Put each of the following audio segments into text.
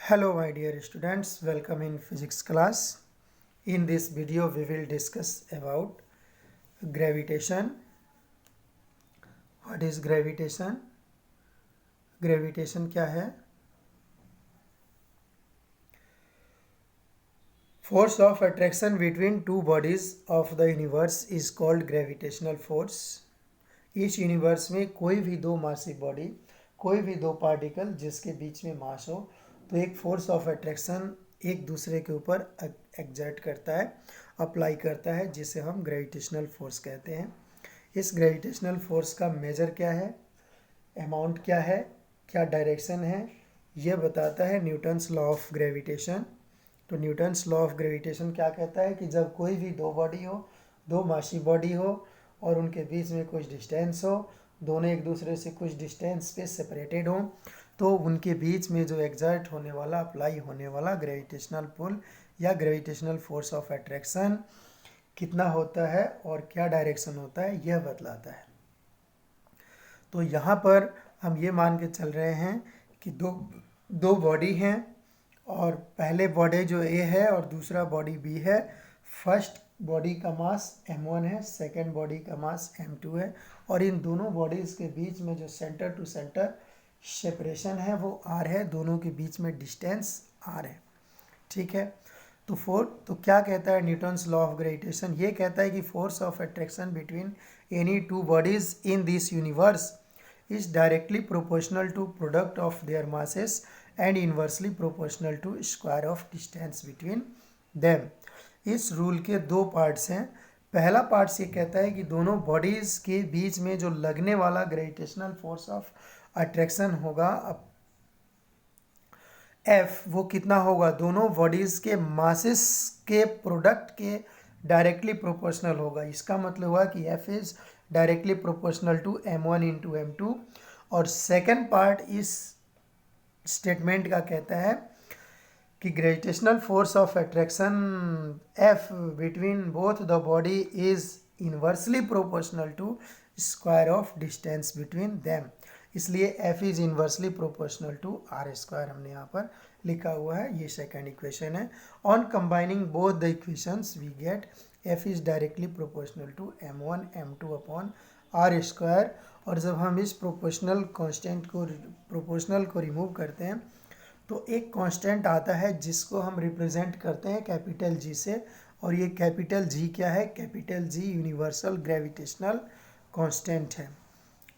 Hello my dear students, welcome in physics class. In this video we will discuss about gravitation. What is gravitation? Gravitation क्या है? Force of attraction between two bodies of the universe is called gravitational force. इस universe में कोई भी दो मासिक body, कोई भी दो पार्टिकल जिसके बीच में मास हो, तो एक फोर्स ऑफ अट्रैक्शन एक दूसरे के ऊपर एग्जर्ट करता है, अप्लाई करता है, जिसे हम ग्रेविटेशनल फोर्स कहते हैं। इस ग्रेविटेशनल फोर्स का मेजर क्या है, अमाउंट क्या है, क्या डायरेक्शन है, यह बताता है न्यूटन्स लॉ ऑफ ग्रेविटेशन। तो न्यूटन्स लॉ ऑफ ग्रेविटेशन क्या कहता है कि जब कोई भी दो बॉडी हो, दो मासी बॉडी हो और उनके बीच में कुछ डिस्टेंस हो, दोनों एक दूसरे से कुछ डिस्टेंस पे सेपरेटेड हो, तो उनके बीच में जो एग्जर्ट होने वाला, अप्लाई होने वाला ग्रेविटेशनल पुल या ग्रेविटेशनल फोर्स ऑफ अट्रैक्शन कितना होता है और क्या डायरेक्शन होता है, यह बतलाता है। तो यहाँ पर हम ये मान के चल रहे हैं कि दो बॉडी हैं और पहले बॉडी जो ए है और दूसरा बॉडी बी है। फर्स्ट बॉडी का मास m1 है, सेकेंड बॉडी का मास m2 है, और इन दोनों बॉडीज़ के बीच में जो सेंटर टू सेंटर सेपरेशन है वो r है, दोनों के बीच में डिस्टेंस r है। ठीक है, तो क्या कहता है न्यूटन्स लॉ ऑफ ग्रेविटेशन? ये कहता है कि force of attraction between any two bodies in this universe is directly proportional to product of their masses and inversely proportional to square of distance between them. इस rule के दो parts हैं। पहला part ये कहता है कि दोनों बॉडीज के बीच में जो लगने वाला ग्रेविटेशनल फोर्स ऑफ अट्रैक्शन होगा F, वो कितना होगा, दोनों बॉडीज के मासेस के प्रोडक्ट के डायरेक्टली प्रोपोर्शनल होगा। इसका मतलब हुआ कि F is directly proportional to m1 into m2। और सेकेंड पार्ट इस स्टेटमेंट का कहता है कि gravitational force of attraction F between both the body is inversely proportional to square of distance between them. इसलिए F is inversely proportional to r square हमने यहाँ पर लिखा हुआ है। ये सेकेंड इक्वेशन है। On combining both the equations we get F is directly proportional to m1 m2 upon are square. और जब हम इस प्रोपोर्शनल को रिमूव करते हैं तो एक कांस्टेंट आता है जिसको हम रिप्रेजेंट करते हैं कैपिटल G से, और ये कैपिटल G क्या है? Capital G universal gravitational constant है।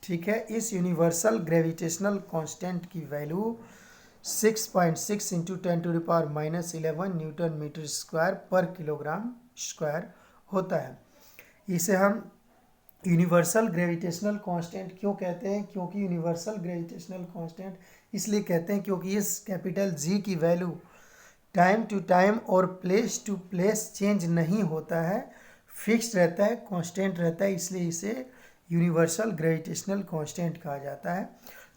ठीक है, इस यूनिवर्सल ग्रेविटेशनल कांस्टेंट की value 6.6 into 10⁻⁻11 newton metre square पर किलोग्राम स्क्वायर होता है। इसे हम यूनिवर्सल ग्रेविटेशनल कांस्टेंट क्यों कहते हैं? क्योंकि यूनिवर्सल ग्रेविटेशनल कांस्टेंट इसलिए कहते हैं क्योंकि इस कैपिटल G की वैल्यू टाइम टू टाइम और प्लेस टू प्लेस चेंज नहीं होता है, फिक्स्ड रहता है, कांस्टेंट रहता है, इसलिए इसे यूनिवर्सल ग्रेविटेशनल कांस्टेंट कहा जाता है।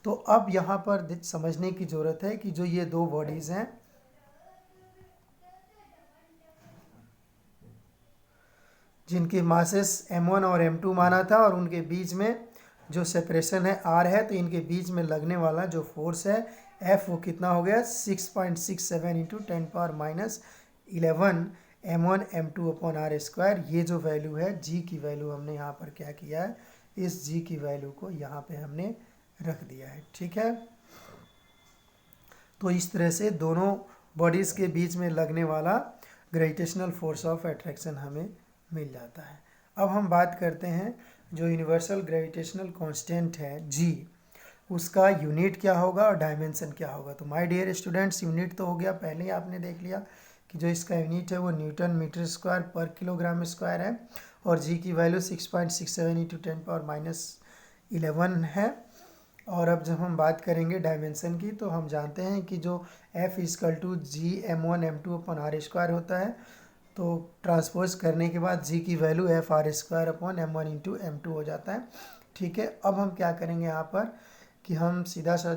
तो अब यहाँ पर समझने की ज़रूरत है कि जो ये दो बॉडीज़ हैं, जिनके मासेस m1 और m2 माना था और उनके बीच में जो सेपरेशन है r है, तो इनके बीच में लगने वाला जो फोर्स है F वो कितना हो गया? 6.67 into 10⁻11 m1 m2 upon are square. ये जो वैल्यू है G की वैल्यू हमने यहाँ पर क्या किया है, इस G की वैल्यू को यहाँ पे हमने रख दिया है। ठीक है, तो इस तरह से दोनों बॉडीज़ के बीच में लगने वाला ग्रेविटेशनल फोर्स ऑफ अट्रैक्शन हमें मिल जाता है। अब हम बात करते हैं जो यूनिवर्सल ग्रेविटेशनल कांस्टेंट है G, उसका यूनिट क्या होगा और डायमेंशन क्या होगा। तो माय डियर स्टूडेंट्स, यूनिट तो हो गया, पहले ही आपने देख लिया कि जो इसका यूनिट है वो न्यूटन मीटर स्क्वायर पर किलोग्राम स्क्वायर है, और G की वैल्यू 6.67 इंटू 10⁻11 है। और अब जब हम बात करेंगे डायमेंशन की, तो हम जानते हैं कि जो F equal to G m1 m2 upon are square होता है, तो ट्रांसपोज करने के बाद G की value F r square upon m1 into m2 हो जाता है। ठीक है, अब हम क्या करेंगे यहाँ पर कि हम सीधा सा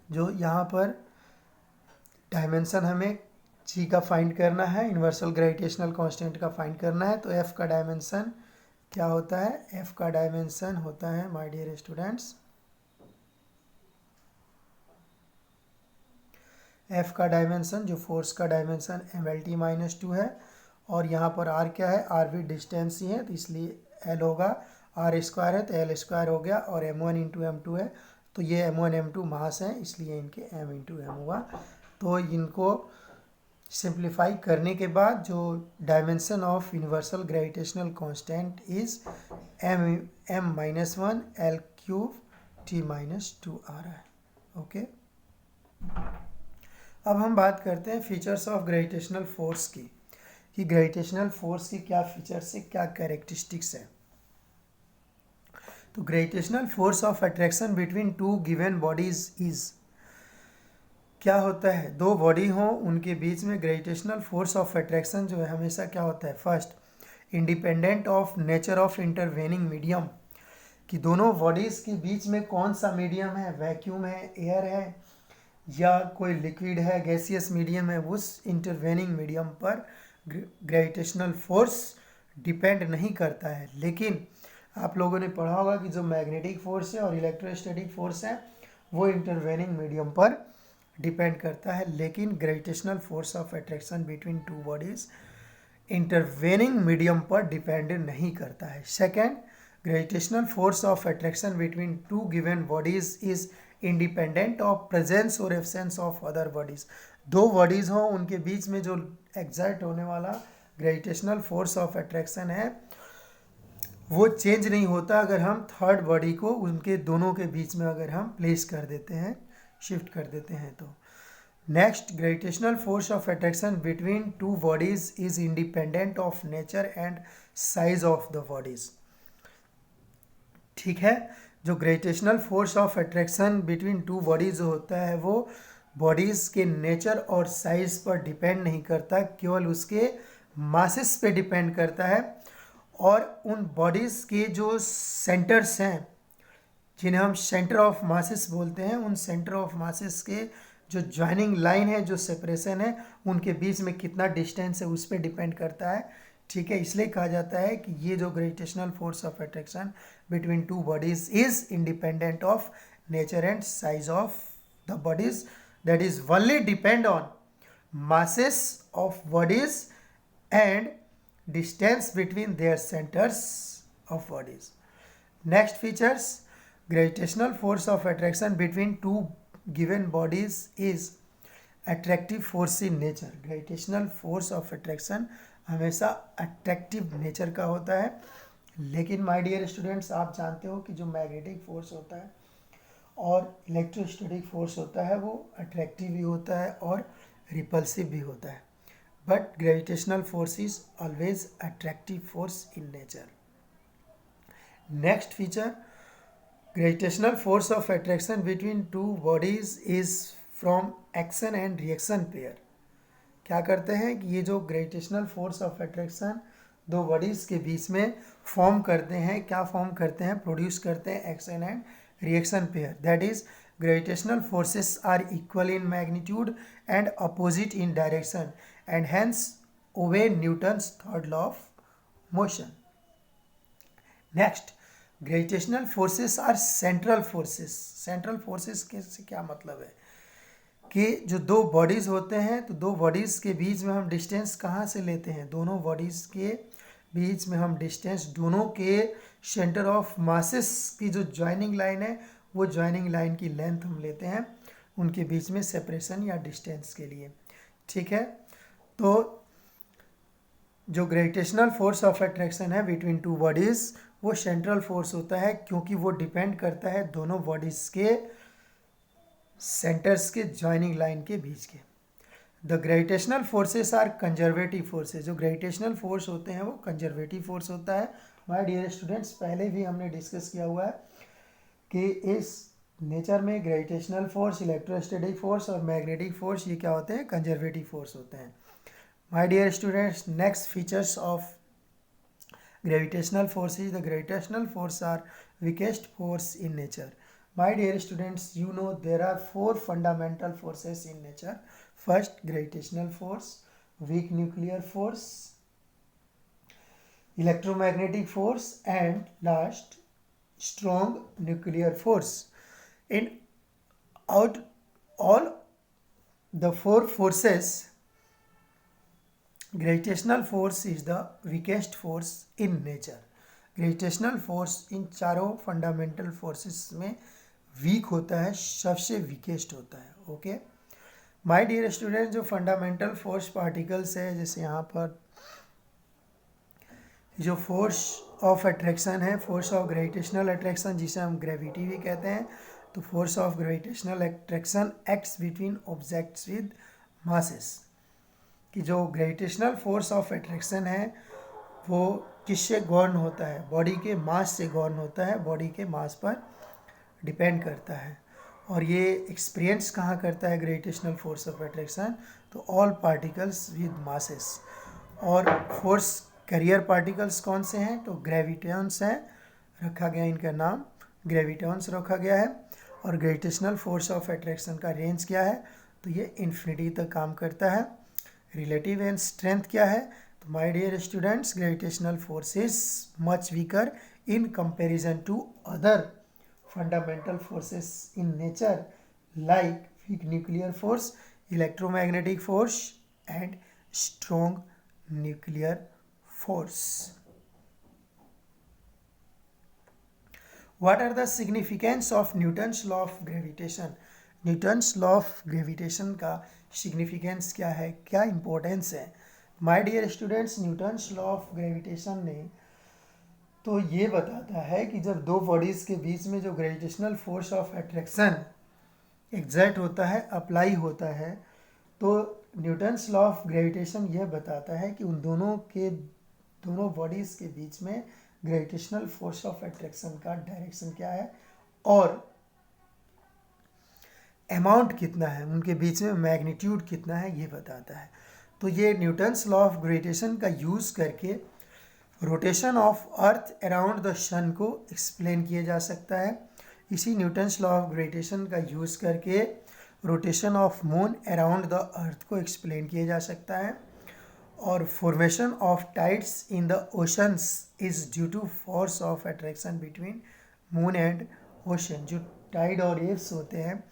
जो यहाँ पर डायमेंशन हमें G का फाइंड करना है, यूनिवर्सल ग्रेविटेशनल कांस्टेंट का फाइंड करना है, तो F का डायमेंशन क्या होता है? F का डायमेंशन होता है माय डियर स्टूडेंट्स एफ का डायमेंशन जो फोर्स का डायमेंशन mlt-2 है, और यहाँ पर आर क्या है, आर भी डिस्टेंस ही है तो इसलिए एल होगा, आर स्क्वायर है तो एल स्क्वायर हो गया, और m1 इंटू m2 है तो ये m1 m2 मास है इसलिए इनके m इंटू m हुआ। तो इनको सिंप्लीफाई करने के बाद जो dimension of universal gravitational constant is m-1 L3T-2 आ रहा है। ओके, अब हम बात करते हैं फीचर्स ऑफ ग्रेविटेशनल फोर्स की, कि ग्रेविटेशनल फोर्स की क्या फीचर्स है, क्या कैरेक्टरिस्टिक्स है। तो gravitational force of attraction between two given bodies is, क्या होता है, दो बॉडी हो उनके बीच में ग्रेविटेशनल फोर्स ऑफ अट्रैक्शन जो है हमेशा क्या होता है, first independent of nature of intervening medium, कि दोनों बॉडीज़ के बीच में कौन सा मीडियम है, वैक्यूम है, एयर है, या कोई लिक्विड है, गैसियस मीडियम है, उस इंटरवेनिंग मीडियम पर ग्रेविटेशनल फोर्स डिपेंड नहीं करता है। लेकिन आप लोगों ने पढ़ा होगा कि जो मैग्नेटिक फोर्स है और इलेक्ट्रोस्टैटिक फोर्स है वो इंटरवेनिंग मीडियम पर डिपेंड करता है, लेकिन gravitational force of attraction between two bodies intervening medium पर डिपेंड नहीं करता है। Second, gravitational force of attraction between two given bodies is independent of presence और एब्सेंस ऑफ अदर बॉडीज। दो बॉडीज हों उनके बीच में जो एग्जाइट होने वाला ग्रेविटेशनल फोर्स ऑफ अट्रैक्शन है वो चेंज नहीं होता अगर हम थर्ड बॉडी को उनके दोनों के बीच में अगर हम प्लेस कर देते हैं, शिफ्ट कर देते हैं तो। Next, gravitational force of attraction between two bodies is independent of nature and size of the bodies. ठीक है, जो gravitational force of attraction between two bodies होता है वो बॉडीज के नेचर और साइज पर डिपेंड नहीं करता, केवल उसके मासेस पे डिपेंड करता है, और उन बॉडीज के जो सेंटर्स हैं जिन्हें हम सेंटर ऑफ मासेस बोलते हैं, उन सेंटर ऑफ मासेस के जो ज्वाइनिंग लाइन है, जो सेपरेशन है, उनके बीच में कितना डिस्टेंस है उस पर डिपेंड करता है। ठीक है, इसलिए कहा जाता है कि ये जो gravitational force of attraction between two bodies is independent of nature and size of the bodies, that is only depend on masses of bodies and distance between their centers of bodies. Next features, gravitational force of attraction between two given bodies is attractive force in nature. Gravitational force of attraction हमेशा attractive nature का होता है, लेकिन my dear students आप जानते हो कि जो मैग्नेटिक फोर्स होता है और इलेक्ट्रोस्टैटिक फोर्स होता है वो अट्रैक्टिव भी होता है और रिपल्सिव भी होता है, but gravitational force is always attractive force in nature. Next feature, gravitational force of attraction between two bodies is from action and reaction pair. क्या करते हैं कि ये जो ग्रेविटेशनल फोर्स ऑफ अट्रैक्शन दो बॉडीज के बीच में फॉर्म करते हैं, क्या फॉर्म करते हैं, प्रोड्यूस करते हैं action and reaction pair, that is gravitational forces are equal in magnitude and opposite in direction and hence obey Newton's third law of motion. Next, gravitational forces are central forces. Central forces से क्या मतलब है कि जो दो bodies होते हैं तो दो बॉडीज के बीच में हम डिस्टेंस कहाँ से लेते हैं, दोनों बॉडीज के बीच में हम डिस्टेंस दोनों के सेंटर ऑफ मासेस की जो ज्वाइनिंग लाइन है वो ज्वाइनिंग लाइन की लेंथ हम लेते हैं उनके बीच में सेपरेशन या डिस्टेंस के लिए। ठीक है, तो जो ग्रेविटेशनल फोर्स ऑफ अट्रैक्शन है बिटवीन टू बॉडीज वो सेंट्रल फोर्स होता है क्योंकि वो डिपेंड करता है दोनों बॉडीज के सेंटर्स के ज्वाइनिंग लाइन के बीच के। The gravitational forces are conservative forces. जो ग्रेविटेशनल फोर्स होते हैं वो कंजर्वेटिव फोर्स होता है। माय डियर स्टूडेंट्स, पहले भी हमने डिस्कस किया हुआ है कि इस नेचर में ग्रेविटेशनल फोर्स, इलेक्ट्रोस्टैटिक फोर्स और मैग्नेटिक फोर्स ये क्या होते हैं, कंजर्वेटिव फोर्स होते हैं। My dear students, next features of gravitational forces, the gravitational force are weakest force in nature. My dear students, you know there are four fundamental forces in nature. First, gravitational force, weak nuclear force, electromagnetic force and last strong nuclear force. In all the four forces, gravitational force is the weakest force in nature. Gravitational force in चारों fundamental forces में week होता है, सबसे weakest होता है। Okay my dear student, जो fundamental force particles है, जैसे यहाँ पर जो फोर्स ऑफ अट्रैक्शन है, फोर्स ऑफ ग्रेविटेशनल अट्रैक्शन जिसे हम ग्रेविटी भी कहते हैं, तो force of gravitational attraction acts between objects with masses. कि जो ग्रेविटेशनल फोर्स ऑफ अट्रैक्शन है वो किससे गवर्न होता है? बॉडी के मास से गवर्न होता है, बॉडी के मास पर डिपेंड करता है। और ये एक्सपीरियंस कहाँ करता है ग्रेविटेशनल फोर्स ऑफ अट्रैक्शन? तो ऑल पार्टिकल्स विद मासेस। और फोर्स कैरियर पार्टिकल्स कौन से हैं? तो ग्रेविटॉन्स हैं, रखा गया इनका नाम ग्रेविटॉन्स रखा गया है। और ग्रेविटेशनल फोर्स ऑफ अट्रैक्शन का रेंज क्या है? तो ये इन्फिनिटी तक काम करता है। रिलेटिव एंड स्ट्रेंथ क्या है? तो my dear students, gravitational force is much weaker in comparison to other fundamental forces in nature like weak nuclear force, electromagnetic force and strong nuclear force. What are the significance of Newton's law of gravitation? Newton's law of gravitation का significance क्या है, क्या importance है? My dear students, Newton's law of gravitation ने तो ये बताता है कि जब दो बॉडीज़ के बीच में जो gravitational force of attraction exert होता है, अप्लाई होता है, तो न्यूटन्स लॉ ऑफ ग्रेविटेशन यह बताता है कि उन दोनों बॉडीज़ के बीच में ग्रेविटेशनल फोर्स ऑफ अट्रैक्शन का डायरेक्शन क्या है और अमाउंट कितना है, उनके बीच में मैग्नीट्यूड कितना है, ये बताता है। तो ये न्यूटन्स लॉ ऑफ ग्रेविटेशन का यूज़ करके rotation of earth around the sun को एक्सप्लेन किया जा सकता है। इसी न्यूटन्स लॉ ऑफ ग्रेविटेशन का यूज़ करके rotation of moon around the earth को एक्सप्लेन किया जा सकता है। और formation of tides in the oceans is due to force of attraction between moon and ocean. जो टाइड और वेव्स होते हैं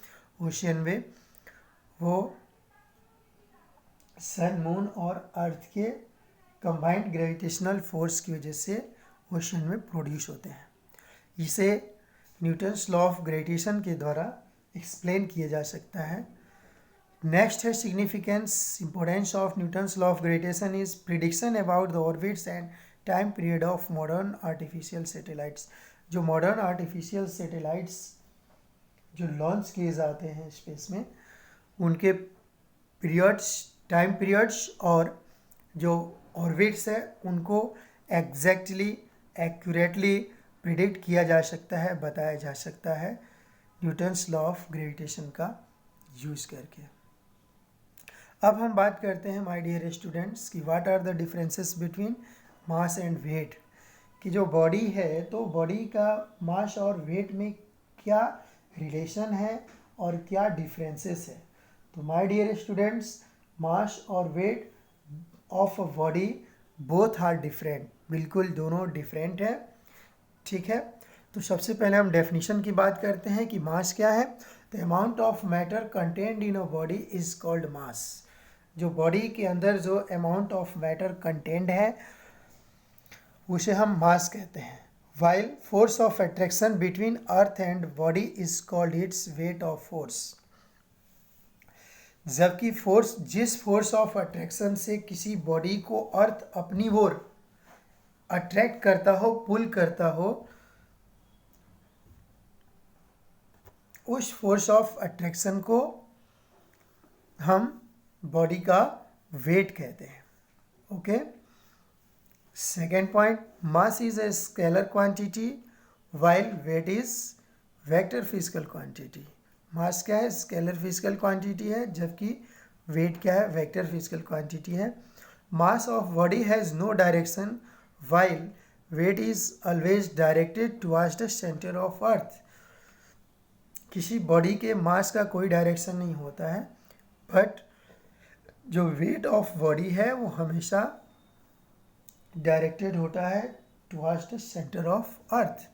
ओशियन में, वो सन, मून और अर्थ के कंबाइंड ग्रेविटेशनल फोर्स की वजह से ओशन में प्रोड्यूस होते हैं। इसे न्यूटन्स लॉ ऑफ ग्रेविटेशन के द्वारा एक्सप्लेन किया जा सकता है। नेक्स्ट है significance importance of Newton's law of gravitation is prediction about the orbits and time period of modern artificial satellites. जो मॉडर्न आर्टिफिशियल सैटेलाइट्स जो लॉन्च किए जाते हैं स्पेस में, उनके पीरियड्स, टाइम पीरियड्स और जो ऑर्बिट्स है उनको एग्जैक्टली एक्यूरेटली प्रिडिक्ट किया जा सकता है, बताया जा सकता है न्यूटन्स लॉ ऑफ ग्रेविटेशन का यूज़ करके। अब हम बात करते हैं माय डियर स्टूडेंट्स कि what are the differences between mass and weight. कि जो बॉडी है तो बॉडी का मास और वेट में क्या रिलेशन है और क्या डिफरेंसेस है। तो माय डियर स्टूडेंट्स, मास और weight of a body both are different, बिल्कुल दोनों डिफरेंट है। ठीक है, तो सबसे पहले हम डेफिनेशन की बात करते हैं कि मास क्या है। The amount of matter content in a body is called मास। जो बॉडी के अंदर जो अमाउंट ऑफ मैटर कंटेंट है उसे हम मास कहते हैं। While force of attraction between earth and body is called its weight of force. जबकि फोर्स, जिस फोर्स ऑफ अट्रैक्शन से किसी बॉडी को अर्थ अपनी ओर अट्रैक्ट करता हो, पुल करता हो, उस फोर्स ऑफ अट्रैक्शन को हम बॉडी का वेट कहते हैं। Okay, second point, mass is a scalar quantity while weight is vector physical quantity. Mass क्या है? स्केलर फिजिकल क्वांटिटी है, जबकि वेट क्या है? वेक्टर फिजिकल क्वांटिटी है। Mass of body has no direction while weight is always directed towards the centre of earth. किसी body के मास का कोई डायरेक्शन नहीं होता है, बट जो वेट ऑफ बॉडी है वो हमेशा डायरेक्टेड होता है towards the centre of earth.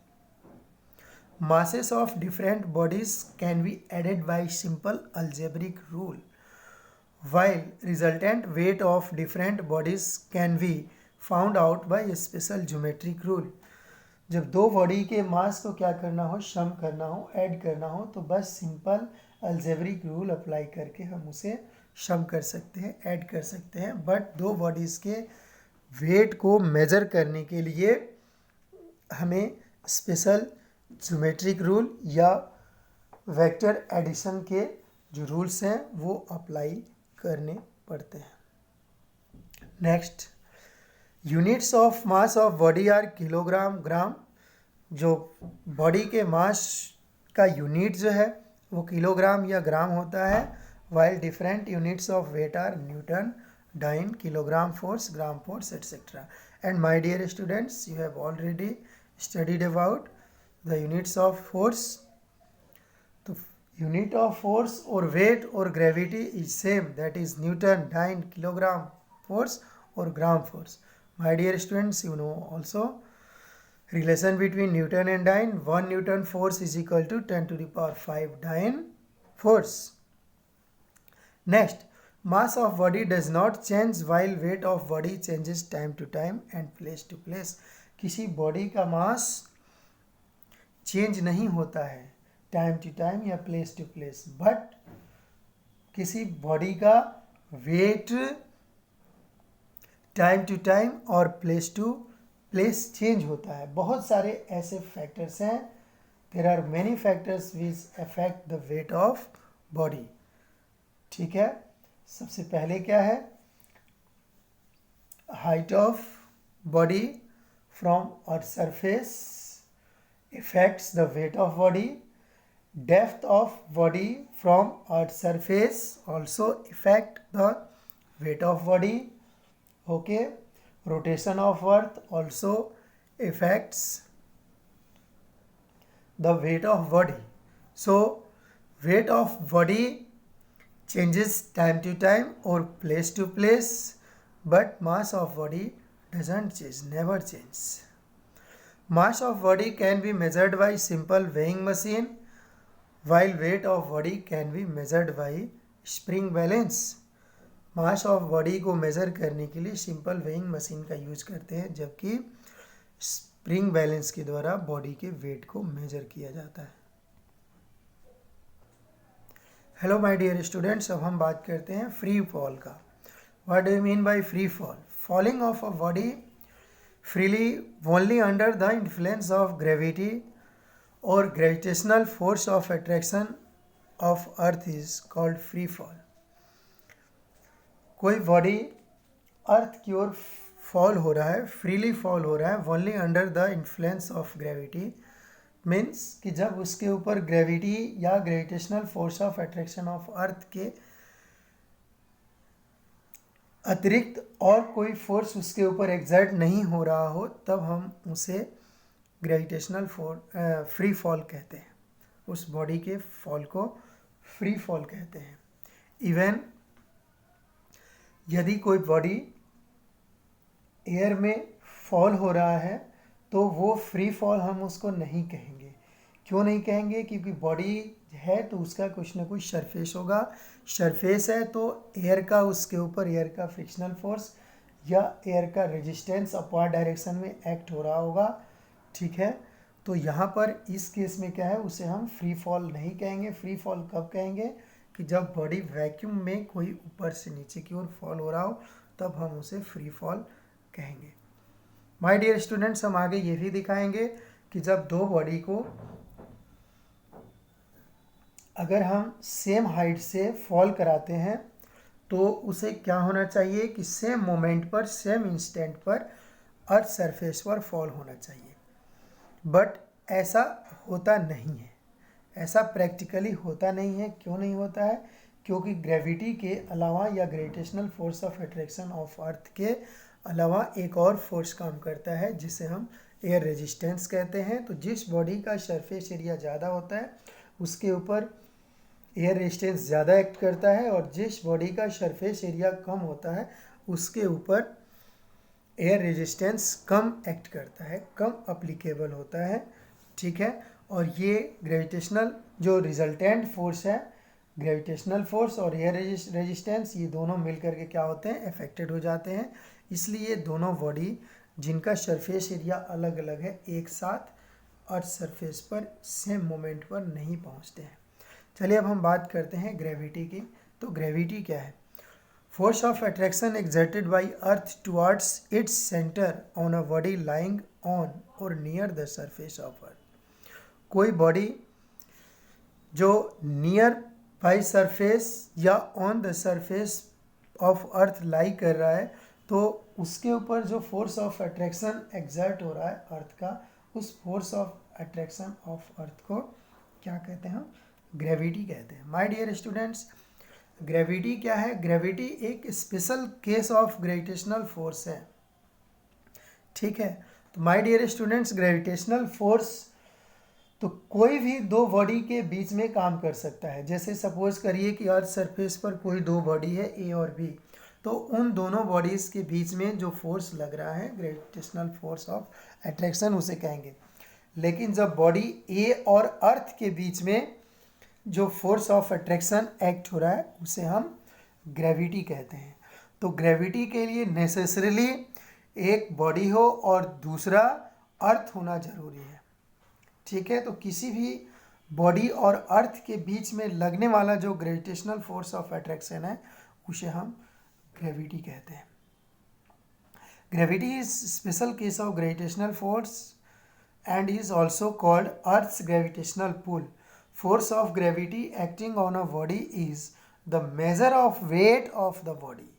masses of different bodies can be added by simple algebraic rule। while resultant weight of different bodies can be found out by a special geometric rule. जब दो body के मास को क्या करना हो, सम करना हो, add करना हो, तो बस सिंपल अलजेब्रिक रूल अप्लाई करके हम उसे सम कर सकते हैं, ऐड कर सकते हैं. बट दो बॉडीज़ के वेट को मेजर करने के लिए हमें स्पेशल ज्योमेट्रिक रूल या वेक्टर एडिशन के जो रूल्स हैं वो अप्लाई करने पड़ते हैं. Next, units of mass of body are kilogram, gram. जो बॉडी के मास का यूनिट जो है वो किलोग्राम या ग्राम होता है. While different units of weight are newton, dyne, kilogram force, gram force, etcetera. And my dear students, you have already studied about the units of force. तो यूनिट ऑफ फोर्स और weight और gravity is same, that is newton, dyne, kilogram force और gram force. My dear students, you know also relation between Newton and dyne. 1 Newton force is equal to 10 to the power 5 dyne force. Next, mass of body does not change while weight of body changes time to time and place to place. किसी body का mass change नहीं होता है time to time या place to place, but किसी body का weight time to time और place to place change होता है. बहुत सारे ऐसे फैक्टर्स हैं. There are many factors which affect the weight of body. ठीक है, सबसे पहले क्या है, height of body from earth surface effects the weight of body. Depth of body from earth surface also effect the weight of body. Okay, rotation of earth also affects the weight of body. So weight of body changes time to time or place to place, but mass of body doesn't change, never change. Mass of body can be measured by simple weighing machine, while weight of body can be measured by spring balance. Mass of body को measure करने के लिए simple weighing machine का use करते हैं, जबकि spring balance के द्वारा बॉडी के वेट को मेजर किया जाता है. हेलो माय डियर स्टूडेंट्स, अब हम बात करते हैं फ्री फॉल का. What do you mean by free fall? Falling of a body freely only under the influence of gravity और gravitational force of attraction of earth is called free fall. कोई body earth की ओर fall हो रहा है, freely fall हो रहा है, only under the influence of gravity. Means कि जब उसके ऊपर ग्रेविटी या gravitational force of attraction of अर्थ के अतिरिक्त और कोई फोर्स उसके ऊपर एग्जर्ट नहीं हो रहा हो, तब हम उसे ग्रेविटेशनल फ्री फॉल कहते हैं. उस बॉडी के फॉल को फ्री फॉल कहते हैं. इवन यदि कोई बॉडी एयर में फॉल हो रहा है तो वो फ्री फॉल हम उसको नहीं कहेंगे. क्यों नहीं कहेंगे? क्योंकि बॉडी है तो उसका कुछ ना कुछ सरफेस होगा. सरफेस है तो एयर का उसके ऊपर एयर का फ्रिक्शनल फोर्स या एयर का रेजिस्टेंस अपवर्ड डायरेक्शन में एक्ट हो रहा होगा. ठीक है, तो यहाँ पर इस केस में क्या है, उसे हम फ्री फॉल नहीं कहेंगे. फ्री फॉल कब कहेंगे? कि जब बॉडी वैक्यूम में कोई ऊपर से नीचे की ओर फॉल हो रहा हो, तब हम उसे फ्री फॉल कहेंगे. माय डियर स्टूडेंट्स, हम आगे ये भी दिखाएंगे कि जब दो बॉडी को अगर हम सेम हाइट से फॉल कराते हैं तो उसे क्या होना चाहिए कि सेम मोमेंट पर, सेम इंस्टेंट पर अर्थ सरफेस पर फॉल होना चाहिए. बट ऐसा होता नहीं है, ऐसा प्रैक्टिकली होता नहीं है. क्यों नहीं होता है? क्योंकि ग्रेविटी के अलावा या gravitational force of attraction of अर्थ के अलावा एक और फोर्स काम करता है जिसे हम एयर रेजिस्टेंस कहते हैं. तो जिस बॉडी का सरफेस एरिया ज़्यादा होता है उसके ऊपर एयर रेजिस्टेंस ज़्यादा एक्ट करता है, और जिस बॉडी का सरफेस एरिया कम होता है उसके ऊपर एयर रेजिस्टेंस कम एक्ट करता है, कम अप्लीकेबल होता है. ठीक है, और ये ग्रेविटेशनल जो रिजल्टेंट फोर्स है ग्रेविटेशनल फोर्स और एयर रेजिस्टेंस ये दोनों मिलकर के क्या होते हैं, अफेक्टेड हो जाते हैं। इसलिए दोनों बॉडी जिनका सरफेस एरिया अलग अलग है एक साथ अर्थ सरफेस पर सेम मोमेंट पर नहीं पहुंचते हैं। चलिए अब हम बात करते हैं ग्रेविटी की। तो ग्रेविटी क्या है? Force of attraction exerted by earth towards its centre on a body lying on or near the surface of earth. कोई बॉडी जो नियर बाई सरफेस या on the surface of earth lie कर रहा है, तो उसके ऊपर जो फोर्स ऑफ अट्रैक्शन एग्जर्ट हो रहा है अर्थ का, उस फोर्स ऑफ अट्रैक्शन ऑफ अर्थ को क्या कहते हैं? हम ग्रेविटी कहते हैं। माय डियर स्टूडेंट्स, ग्रेविटी क्या है? ग्रेविटी एक special case of gravitational force है। ठीक है, तो my dear students, gravitational force तो कोई भी दो बॉडी के बीच में काम कर सकता है। जैसे सपोज करिए कि अर्थ सरफेस पर कोई दो बॉडी है ए और बी, तो उन दोनों बॉडीज़ के बीच में जो फोर्स लग रहा है ग्रेविटेशनल फोर्स ऑफ अट्रैक्शन उसे कहेंगे। लेकिन जब बॉडी ए और अर्थ के बीच में जो फोर्स ऑफ अट्रैक्शन एक्ट हो रहा है उसे हम ग्रेविटी कहते हैं। तो ग्रेविटी के लिए नेसेसरीली एक बॉडी हो और दूसरा अर्थ होना जरूरी है। ठीक है, तो किसी भी बॉडी और अर्थ के बीच में लगने वाला जो ग्रेविटेशनल फोर्स ऑफ अट्रैक्शन है उसे हम ग्रेविटी कहते हैं। Gravity is special case of gravitational force and is also called earth's gravitational pull. Force of gravity acting on a body is the measure of weight of the body.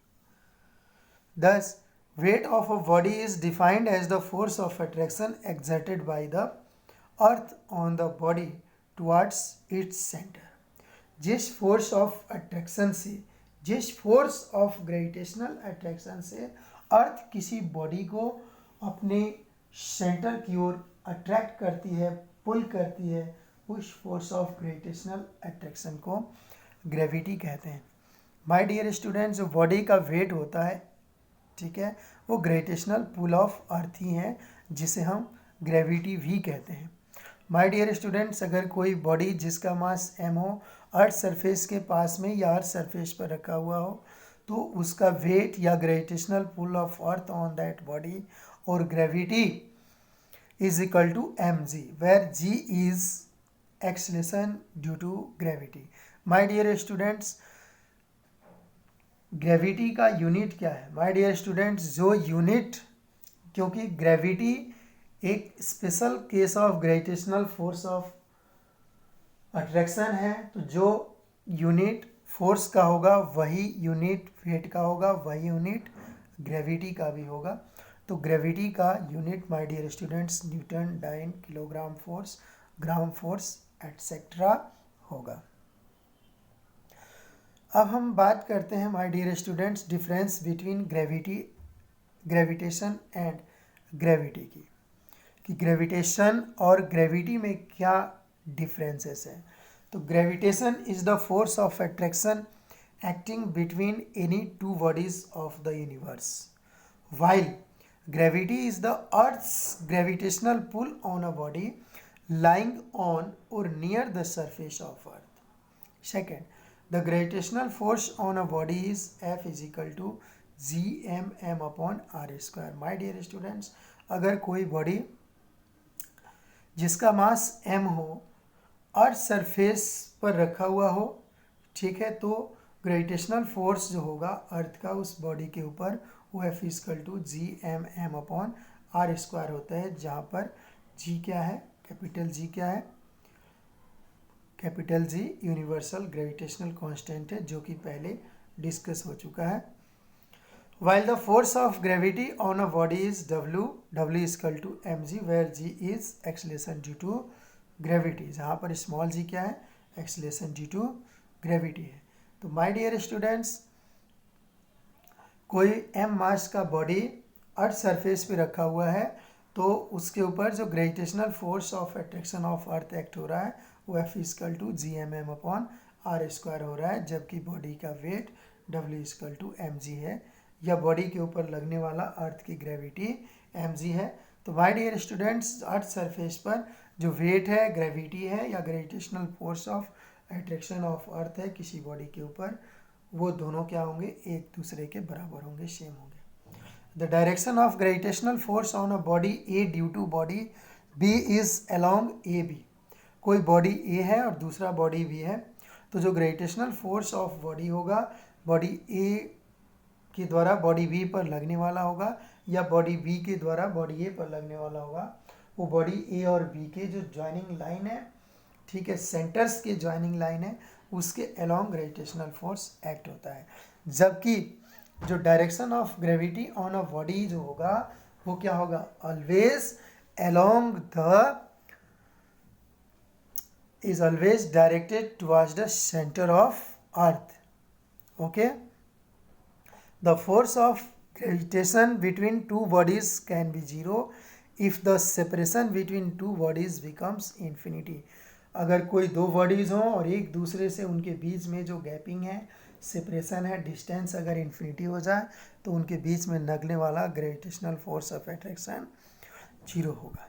Thus, weight of a body is defined as the force of attraction exerted by the earth on the body towards its center. जिस force of attraction से, जिस force of gravitational attraction से अर्थ किसी body को अपने centre की ओर attract करती है, पुल करती है, उस फोर्स ऑफ ग्रेविटेशनल अट्रैक्शन को ग्रेविटी कहते हैं। माय डियर स्टूडेंट्स, जो बॉडी का वेट होता है, ठीक है, वो ग्रेविटेशनल पुल ऑफ अर्थ ही है, जिसे हम ग्रेविटी भी कहते हैं। माय डियर स्टूडेंट्स, अगर कोई बॉडी जिसका मास m हो अर्थ सरफेस के पास में या अर्थ सरफेस पर रखा हुआ हो, तो उसका वेट या gravitational pull of earth on that body और gravity is equal to mg, where g is acceleration due to gravity. My dear students, gravity का यूनिट क्या है? माय डियर स्टूडेंट्स, जो यूनिट, क्योंकि ग्रेविटी एक special case of gravitational force of attraction है, तो जो यूनिट फोर्स का होगा वही यूनिट वेट का होगा, वही यूनिट ग्रेविटी का भी होगा। तो ग्रेविटी का unit my dear students newton, dyne, kilogram force, gram force etcetera होगा। अब हम बात करते हैं my dear students difference between gravitation and gravity की, कि ग्रेविटेशन और ग्रेविटी में क्या डिफरेंसेस हैं। तो gravitation is the force of attraction acting between any two bodies of the universe, while gravity is the earth's gravitational pull on a body lying on or near the surface of earth. Second, the gravitational force on a body is F is equal to gmm upon r square. My dear students, अगर कोई body जिसका मास m हो अर्थ surface पर रखा हुआ हो, ठीक है, तो ग्रेविटेशनल फोर्स जो होगा अर्थ का उस बॉडी के ऊपर वो F equal to gmm upon r square होता है, जहाँ पर g क्या है? कैपिटल G क्या है? Capital G universal gravitational constant है, जो कि पहले डिस्कस हो चुका है। While the force of gravity on a body is W is equal to mg, where g is acceleration due to gravity, जहाँ पर स्मॉल g क्या है? एक्सेलरेशन ड्यू टू ग्रेविटी है। तो माय डियर स्टूडेंट्स, कोई m मास का body earth surface पे रखा हुआ है, तो उसके ऊपर जो gravitational force of attraction of earth act हो रहा है वो F equal to gmm upon r square हो रहा है, जबकि बॉडी का weight W equal to mg है, या बॉडी के ऊपर लगने वाला अर्थ की ग्रेविटी mg है। तो my dear students, earth surface पर जो वेट है, ग्रेविटी है या gravitational force of attraction of earth है किसी बॉडी के ऊपर, वो दोनों क्या होंगे, एक दूसरे के बराबर होंगे, सेम होंगे। The direction of gravitational force on a body A due to body B is along A B. कोई बॉडी ए है और दूसरा बॉडी बी है, तो जो ग्रेविटेशनल फोर्स ऑफ बॉडी होगा बॉडी ए के द्वारा बॉडी बी पर लगने वाला होगा या बॉडी बी के द्वारा बॉडी ए पर लगने वाला होगा, वो बॉडी ए और बी के जो ज्वाइनिंग लाइन है, ठीक है, सेंटर्स के ज्वाइनिंग लाइन है, उसके अलोंग ग्रेविटेशनल फोर्स एक्ट होता है। जबकि जो direction of gravity on a body जो होगा वो क्या होगा, always along the is always directed towards the center of earth. Okay, the force of gravitation between two bodies can be zero if the separation between two bodies becomes infinity. अगर कोई दो bodies हों और एक दूसरे से उनके बीच में जो गैपिंग है, सेपरेशन है, डिस्टेंस अगर इन्फिनिटी हो जाए तो उनके बीच में लगने वाला gravitational force of attraction zero होगा।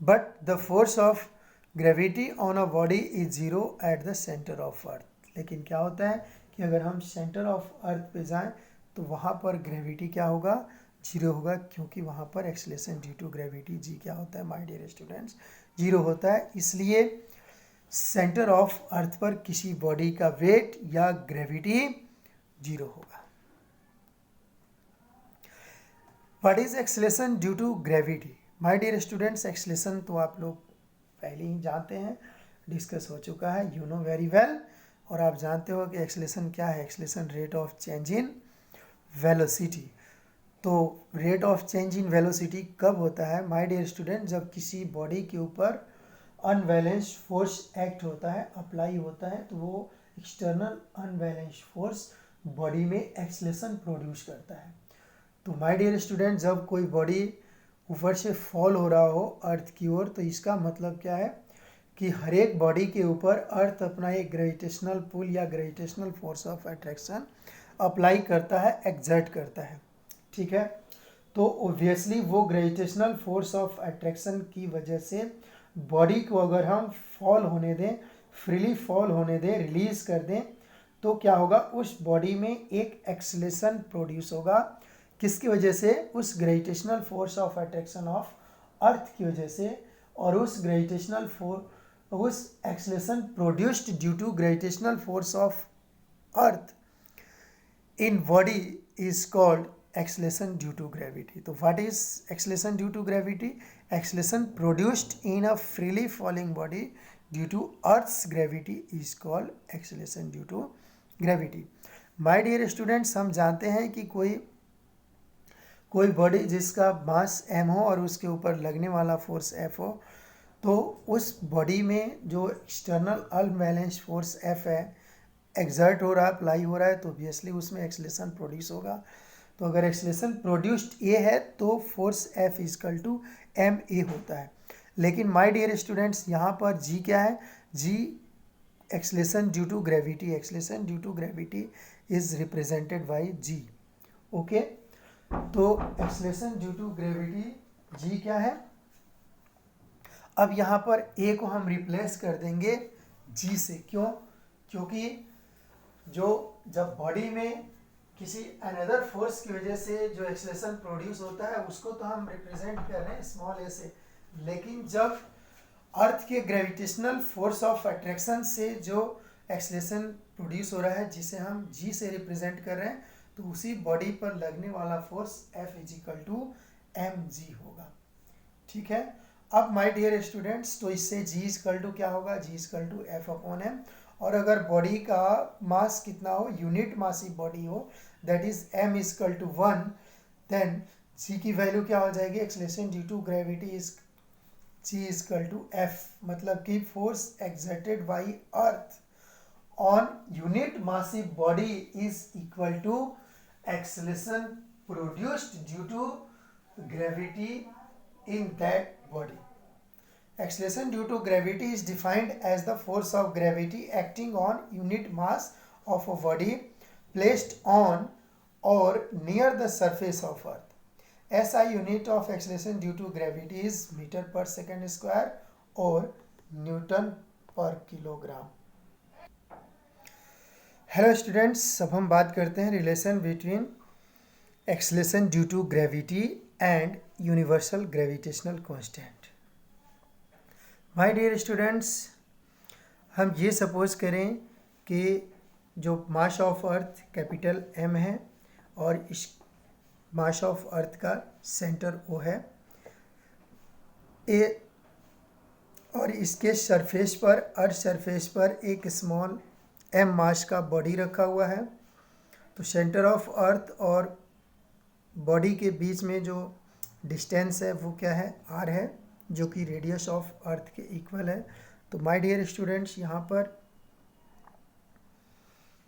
But the force of gravity on a body is zero at the centre of earth. लेकिन क्या होता है कि अगर हम सेंटर ऑफ अर्थ पे जाएं तो वहाँ पर ग्रेविटी क्या होगा, जीरो होगा, क्योंकि वहाँ पर acceleration due to gravity G क्या होता है माय डियर स्टूडेंट्स, जीरो होता है। इसलिए सेंटर ऑफ अर्थ पर किसी बॉडी का वेट या ग्रेविटी जीरो होगा। What is acceleration due to gravity? My dear students, acceleration तो आप लोग पहले ही जानते हैं, डिस्कस हो चुका है, यू नो वेरी वेल। और आप जानते हो कि एक्सेलरेशन क्या है, acceleration rate of change in velocity. तो rate of change in velocity कब होता है माय डियर स्टूडेंट, जब किसी बॉडी के ऊपर अनबैलेंस्ड फोर्स एक्ट होता है, अप्लाई होता है, तो वो एक्सटर्नल अनबैलेंस्ड फोर्स बॉडी में एक्सेलरेशन प्रोड्यूस करता है। तो माय डियर स्टूडेंट, जब कोई बॉडी ऊपर से फॉल हो रहा हो अर्थ की ओर, तो इसका मतलब क्या है कि हर एक बॉडी के ऊपर अर्थ अपना एक ग्रेविटेशनल पुल या gravitational force of attraction apply करता है, एक्सर्ट करता है, ठीक है। तो ओब्वियसली वो ग्रेविटेशनल फोर्स ऑफ अट्रैक्शन की वजह से बॉडी को अगर हम फॉल होने दें, फ्रीली फॉल होने दें, रिलीज कर दें, तो क्या होगा, उस बॉडी में एक एक्सेलरेशन प्रोड्यूस होगा। किसकी वजह से? उस gravitational force of attraction of earth की वजह से। और उस ग्रेविटेशनल उस acceleration produced due to gravitational force of earth in body is called acceleration due to gravity. तो what is acceleration due to gravity? Acceleration produced in a freely falling body due to earth's gravity is called acceleration due to gravity. My dear students, हम जानते हैं कि कोई body जिसका मास m हो और उसके ऊपर लगने वाला फोर्स F हो, तो उस बॉडी में जो एक्सटर्नल अनबैलेंस्ड फोर्स F है, एक्सर्ट हो रहा है, अप्लाई हो रहा है, तो ऑब्वियसली उसमें एक्सेलरेशन प्रोड्यूस होगा। तो अगर एक्सेलरेशन प्रोड्यूस्ड A है तो force F equal to ma होता है। लेकिन माय डियर स्टूडेंट्स, यहाँ पर G क्या है? G acceleration due to gravity, acceleration due to gravity is represented by G। Okay, तो acceleration due to gravity G क्या है? अब यहाँ पर ए को हम रिप्लेस कर देंगे जी से। क्यों? क्योंकि जब बॉडी में किसी अनदर फोर्स की वजह से जो एक्सेलरेशन प्रोड्यूस होता है उसको तो हम रिप्रेजेंट कर रहे हैं स्मॉल ए से, लेकिन जब अर्थ के ग्रेविटेशनल फोर्स ऑफ अट्रैक्शन से जो एक्सेलरेशन प्रोड्यूस हो रहा है जिसे हम जी से रिप्रेजेंट कर रहे हैं, तो उसी बॉडी पर लगने वाला force F equal to mg होगा, ठीक है। अब माय डियर स्टूडेंट्स, तो इससे G इजकल टू क्या होगा? G equal to F upon m। और अगर बॉडी का मास कितना हो, यूनिट मासिव बॉडी हो, that is m equal to 1, then G की वैल्यू क्या हो जाएगी? Acceleration due to gravity is G equal to F, मतलब कि force exerted by earth on unit massive body is equal to acceleration produced due to gravity in that body. Acceleration due to gravity is defined as the force of gravity acting on unit mass of a body placed on or near the surface of earth. SI unit of acceleration due to gravity is meter per second square or Newton per kilogram. Hello students, अब हम बात करते हैं relation between acceleration due to gravity and universal gravitational constant. My dear students, हम ये suppose करें कि जो mass of earth capital M है और इस मास ऑफ अर्थ का सेंटर ओ है ए, और इसके सरफेस पर अर्थ सरफेस पर एक स्मॉल एम मास का बॉडी रखा हुआ है। तो सेंटर ऑफ अर्थ और बॉडी के बीच में जो डिस्टेंस है वो क्या है, आर है, जो कि रेडियस ऑफ अर्थ के इक्वल है। तो माय डियर स्टूडेंट्स, यहाँ पर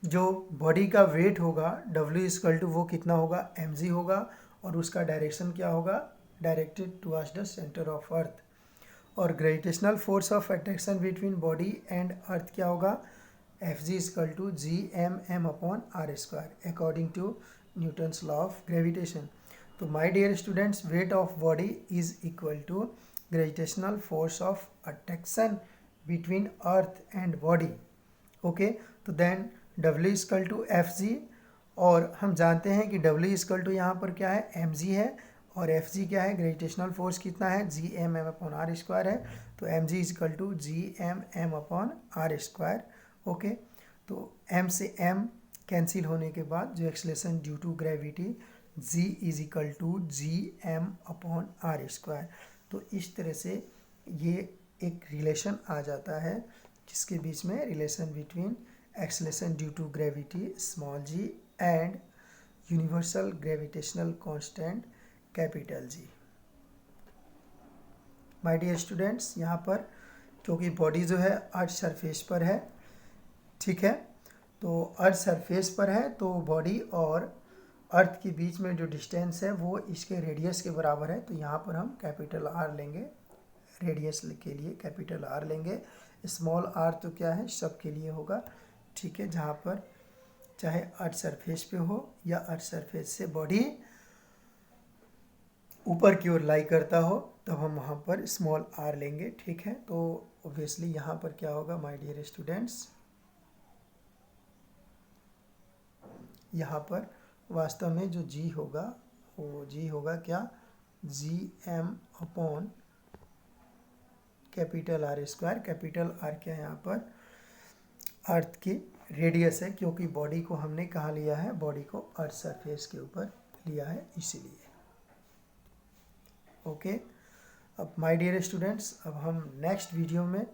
जो बॉडी का वेट होगा W इक्वल टू वो कितना होगा, mg होगा, और उसका डायरेक्शन क्या होगा, directed towards the centre of earth. और gravitational force of attraction between body and earth क्या होगा, Fg equal to Gmm upon are square according to Newton's law of gravitation. तो my dear students, weight of body is equal to gravitational force of attraction between earth and body. Okay, तो then W equal to Fg, और हम जानते हैं कि W equal to यहाँ पर क्या है, mg है, और Fg क्या है, ग्रेविटेशनल फोर्स कितना है, Gmm अपॉन आर स्क्वायर है। तो mg equal to Gmm upon are square. Okay, तो m से m कैंसिल होने के बाद जो acceleration due to gravity g is equal to Gm upon are square. तो इस तरह से ये एक रिलेशन आ जाता है जिसके बीच में relation between acceleration due to gravity small g and universal gravitational constant capital G। My dear students, यहाँ पर क्योंकि बॉडी जो है अर्थ सरफेस पर है, ठीक है, तो अर्थ सरफेस पर है, तो बॉडी और अर्थ के बीच में जो डिस्टेंस है वो इसके रेडियस के बराबर है। तो यहाँ पर हम कैपिटल R लेंगे, रेडियस के लिए कैपिटल R लेंगे। स्मॉल r तो क्या है, सब के लिए होगा, ठीक है, जहाँ पर चाहे अर्थ सरफेस पे हो या अर्थ सरफेस से बॉडी ऊपर की ओर लाई करता हो, तब हम वहाँ पर स्मॉल r लेंगे, ठीक है। तो ऑब्वियसली यहाँ पर क्या होगा माय डियर स्टूडेंट्स, यहाँ पर वास्तव में जो g होगा वो g होगा क्या, Gm upon capital R square. Capital R क्या है, यहाँ पर अर्थ की रेडियस है, क्योंकि बॉडी को हमने कहाँ लिया है, बॉडी को अर्थ सरफेस के ऊपर लिया है इसीलिए। ओके, अब माय डियर स्टूडेंट्स, अब हम नेक्स्ट वीडियो में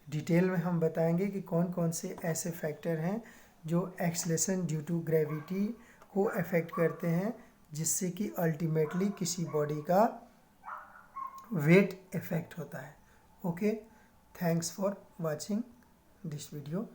डिटेल में हम बताएंगे कि कौन कौन से ऐसे फैक्टर हैं जो एक्सलेशन ड्यू टू ग्रेविटी को अफेक्ट करते हैं, जिससे कि अल्टीमेटली किसी बॉडी का वेट इफेक्ट होता है। Okay, thanks for watching this video.